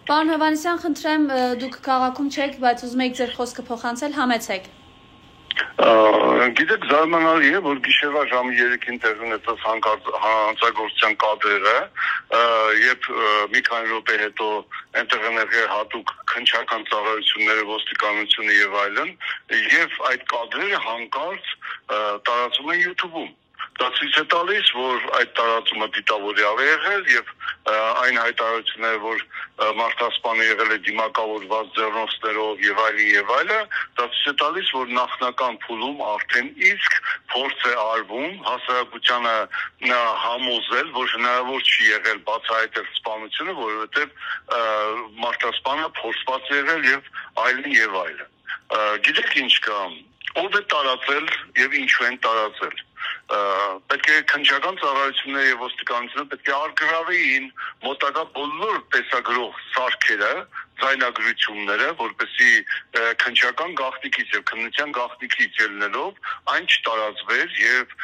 Պարոն Հովհաննիսյան, խնդրեմ, դուք քաղաքում չեք, բայց ուզում եք ձեր խոսքը փոխանցել, համեցեք։ Գիտեք, զարմանալի է, որ գիշերվա ժամը 3-ին տեղի ունեցած հանցագործության կադրերը, երբ մի քանի րոպե հետո այնտեղ եղել հատուկ քննչական ծառայությունները, ոստիկանությունը եւ այլն, եւ այդ կադրերը հանկարծ տարածում են YouTube-ում։ Դա ցույց է տալիս, որ այդ տարածումը դիտավորյալ է եղել եւ այն հայտարարությունները, որ մարդասպանը եղել է դիմակավորված ձեռնոցներով եւ այլն, դա ցույց է տալիս, որ նախնական փուլում արդեն իսկ փորձ է արվում հասարակությանը համոզել, որ հնարավոր չի եղել բացահայտել սպանությունը, որովհետեւ մարդասպանը փորձված է եղել եւ այլն։ Գիտեք ինչ կա, ով է տարածել եւ ինչու են տարածել։ Պետք է քննչական ծառայությունները եւ ոստիկանությունը պետք է արգրավեին մոտակա բոլոր տեսագրող սարքերը, ձայնագրությունները, որպեսզի քննչական գաղտնիքից եւ քննության գաղտնիքից ելնելով այն չտարածվեր եւ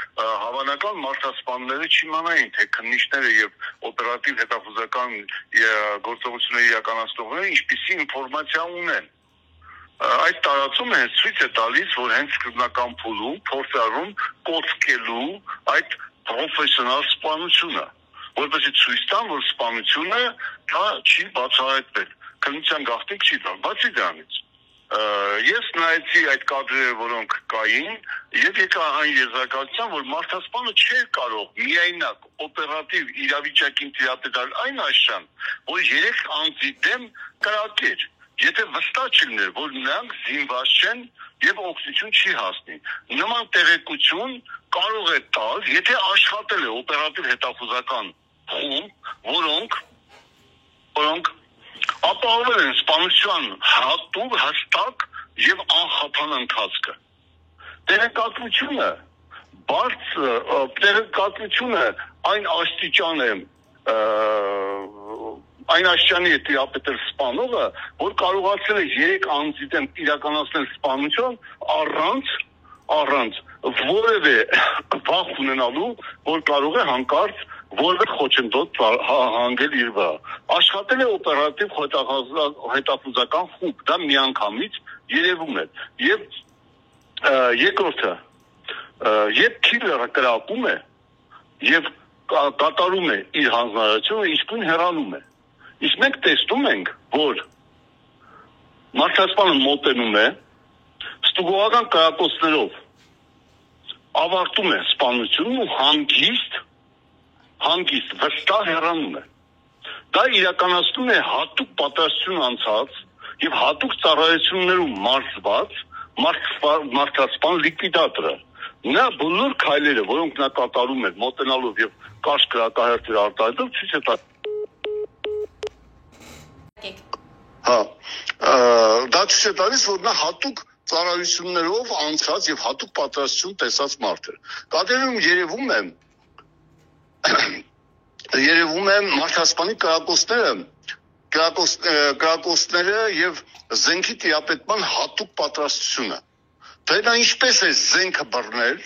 հավանական մարդասպանները չիմանային, թե քննիչները եւ օպերատիվ հետախուզական գործողությունների իրականացնողները ինչպիսի ինֆորմացիա ունեն։ Այդ տարածումը ցույց է տալիս, որ հենց սկզբնական փուլում փորձառուն կոծկելու այդ պրոֆեսիոնալ սպանությունը, որպեսզի ցույց տան, որ սպանությունը դա չի բացահայտվել, քննության գաղտնիք չի տալ, բացի դրանից։ Ես նայեցի այդ կադրերը, որոնք կային, եւ եկա այն եզրակացության, որ մարդասպանը չէր կարող միայնակ օպերատիվ իրավիճակին տիրապետել այն աշան, որ 3 անձի դեմ կրակեր։ Եթե վստահ չլիներ, որ նրանք զինված չեն եւ օգնություն չի հասնի։ Նման տեղեկություն կարող է տալ, եթե աշխատել է օպերատիվ հետախուզական խումբ, որոնք ապահովել են սպանության հատուկ, հստակ եւ անխափան ընթացքը։ Տեղեկատվությունը այն աստիճան է այն աշճանի է տիրապետել սպանողը, որ կարողացել է 3 անձի դեմ իրականացնել սպանություն առանց որևէ վախ ունենալու, որ կարող է հանկարծ որևէ խոչընդոտ հանգել իր վրա։ Աշխատել է օպերատիվ հետախուզական խումբ, դա միանգամից երևում է։ Եվ երկրորդը, երբ քիլերը կրակում է եւ կատարում է իր հանձնարարությունը, իսկույն հեռանում է։ Իսկ մենք տեսնում ենք, որ մարդասպանը մոտենում է, ստուգողական կրակոցներով ավարտում է սպանությունն ու հանգիստ վստահ հեռանում է։ Դա իրականացնում է հատուկ պատրաստություն անցած եւ հատուկ ծառայություններում մարզված մարդասպան լիկվիդատորը։ Նա բոլոր քայլերը, որոնք նա կատարում է մոտենալով եւ կարճ կրակահերթեր արտահայտելով, ցույց է տալիս։ Դա ցույց է տալիս, որ նա հատուկ ծառայություններով անցած եւ հատուկ պատրաստություն տեսած մարդ է։ Կադրերում երևում է մարդասպանի կրակոցները եւ զենքի տիրապետման հատուկ պատրաստությունը։ Դա նա ինչպես է զենքը բռնել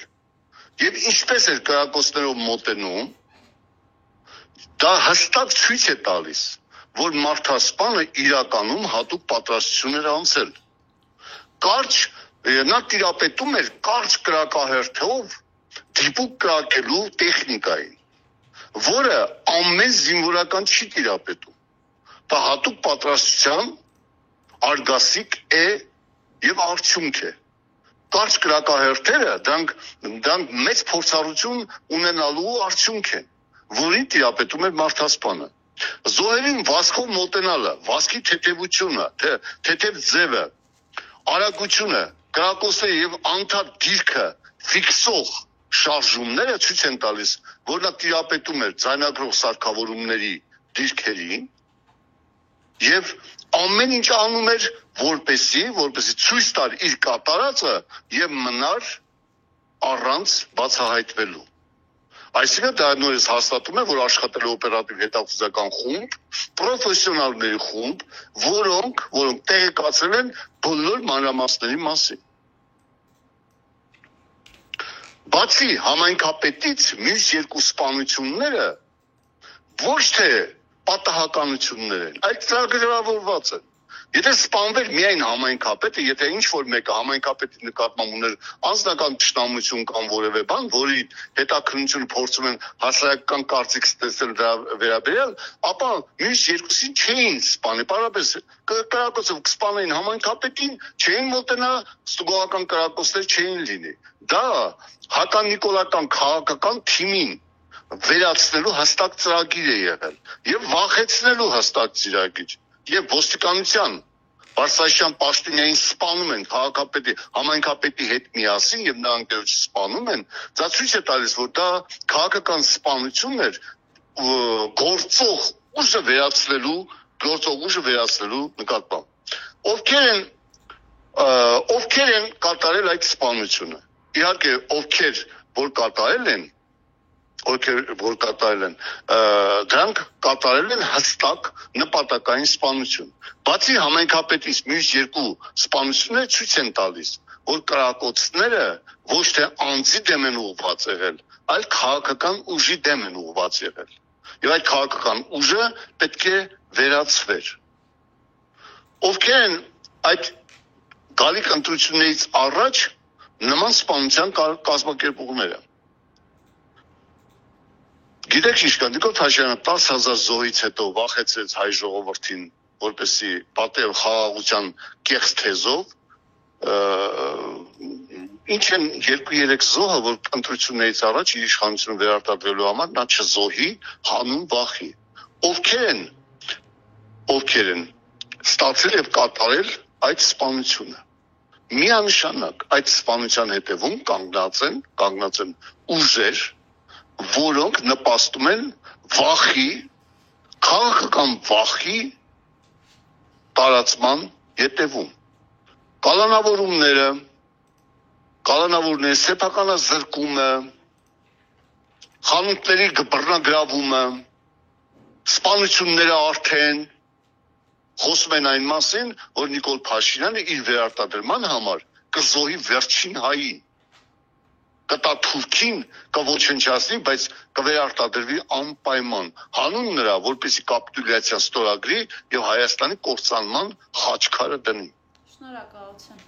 եւ ինչպես է կրակոցներով մոտենում, դա հստակ ցույց է տալիս, որ մարդասպանը իրականում հատուկ պատրաստություններ անցել։ Նա տիրապետում էր կարճ կրակահերթով դիպուկ կրակելու տեխնիկային, որը ամեն զինվորական չի տիրապետում։ Դա հատուկ պատրաստության արգասիկ է եւ արդյունք է։ Կարճ կրակահերթերը դրանք մեծ փորձառություն ունենալու արդյունք են, որին տիրապետում էր մարդասպանը։ Զոհերին վազքով մոտենալը, վազքի թեթևությունը, թեթև ձևը, արագությունը, կրակոցները եւ անդադ դիրքը ֆիքսող շարժումները ցույց են տալիս, որ նա տիրապետում էր ձայնագրող սարքավորումների դիրքերին եւ ամեն ինչ անում էր, որպեսի ցույց տար իր կատարածը եւ մնար առանց բացահայտվելու։ Այսինքն դա նույնիսկ հաստատում է, որ աշխատել է օպերատիվ հետախուզական խումբ, պրոֆեսիոնալների խումբ, որոնք տեղեկացել են բոլոր մանրամասների մասին։ Բացի համայնքապետից մյուս երկու սպանությունները ոչ թե պատահականություններ են։ Այդ ծրագրավորված են։ Եթե սպանվեր միայն համայնքապետը, եթե ինչ-որ մեկը համայնքապետի նկատմամբ ուներ անձնական ճշտամություն կամ որևէ բան, որի հետաքննությունը փորձում են հասարակական կարծիք ստեղծել դրա վերաբերյալ, ապա մյուս երկուսին չէին սպանի, պարզապես կրակոցով կսպանեին համայնքապետին, չէին մոտենա, ստուգողական կրակոցներ չէին լինի։ Դա հականիկոլական քաղաքական թիմին վերացնելու հստակ ծրագիր է եղել եւ վախեցնելու հստակ ծրագիր։ Եվ ոստիկանության Բարսաշյան Պաշտոնյանին սպանում են քաղաքապետի, համայնքապետի հետ միասին եւ նա անկերոջ սպանում են, դա ցույց է տալիս, որ դա քաղաքական սպանություն էր գործող ուժը վերացնելու նկատմամբ։ Ովքեր են կատարել այդ սպանությունը։ Իհարկե, ովքեր որ կատարել են, դրանք կատարել են հստակ նպատակային սպանություն։ Բացի համայնքապետից մյուս երկու սպանությունները ցույց են տալիս, որ կրակոցները ոչ թե անձի դեմ են ուղղված եղել, այլ քաղաքական ուժի դեմ են ուղղված եղել։ Եվ այդ քաղաքական ուժը պետք է վերացվեր։ Ովքեր են այդ գալիք ընտրություններից առաջ նման սպանության կազմակերպողները։ Գիտեք ինչ կա, Նիկոլ Փաշինյանը 10,000 զոհից հետո վախեցրեց հայ ժողովրդին, որպեսզի պատեւ խաղաղության կեղծ թեզով, ինչ են 2-3 զոհը, որ ընտրություններից առաջ իր իշխանությունը վերարտադրելու համար նա չզոհի, հանուն վախի։ Ովքեր են ստացել եւ կատարել այդ սպանությունը։ Միանշանակ այդ սպանության հետևում կանգնած են ուժեր, որոնք նպաստում են վախի, քաղաքական վախի տարածման հետևում։ Կալանավորները, սեփականազրկումը, խանութների բռնագրավումը, սպանությունները արդեն խոսում են այն մասին, որ Նիկոլ Փաշինյանը իր վերարտադրման համար կզոհի վերջին հայի, կտա թուրքին, կոչնչացնի, բայց կվերարտադրվի անպայման, հանուն նրա, որպեսզի կապիտուլյացիա ստորագրի եւ Հայաստանի կործանման խաչքարը դնի։ Շնորհակալություն։